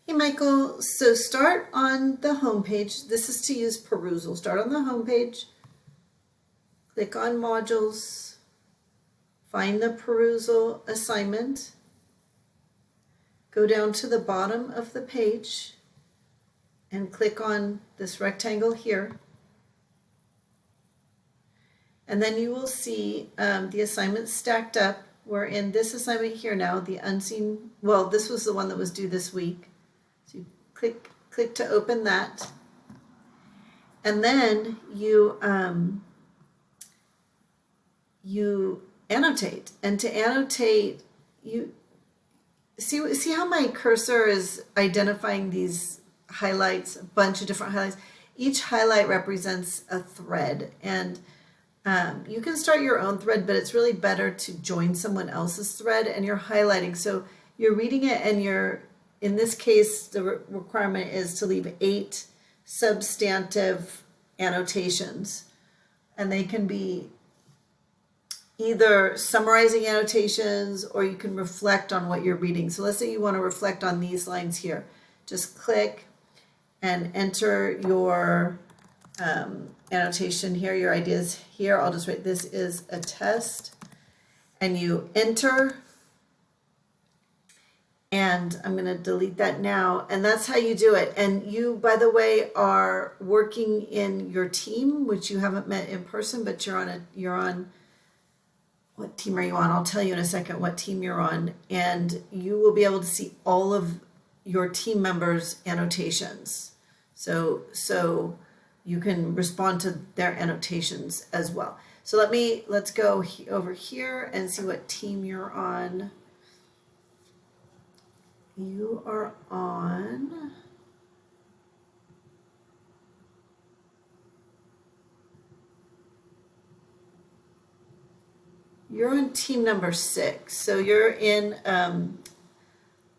Hey Michael, so start on the home page. This is to use Perusall. Start on the home page, click on modules, find the Perusall assignment, go down to the bottom of the page and click on this rectangle here. And then you will see the assignments stacked up. We're in this assignment here now, the unseen, well, this was the one that was due this week. So you click to open that. And then you annotate. And to annotate, you see how my cursor is identifying these highlights, a bunch of different highlights. Each highlight represents a thread, and you can start your own thread, but it's really better to join someone else's thread, and you're highlighting. So you're reading it, and in this case, the requirement is to leave 8 substantive annotations, and they can be either summarizing annotations or you can reflect on what you're reading. So let's say you want to reflect on these lines here. Just click and enter your annotation here, your ideas here. I'll just write, this is a test, and you enter, and I'm going to delete that now. And that's how you do it. And you, by the way, are working in your team, which you haven't met in person, but you're on what team are you on? I'll tell you in a second what team you're on, and you will be able to see all of your team members' annotations. So you can respond to their annotations as well. So let's go over here and see what team you're on. You are on team number 6. So you're in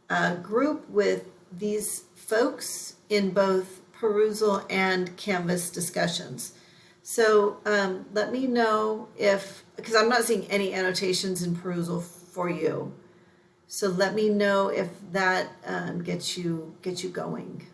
a group with these folks in both Perusall and Canvas discussions. So let me know because I'm not seeing any annotations in Perusall for you. So let me know if that gets you going.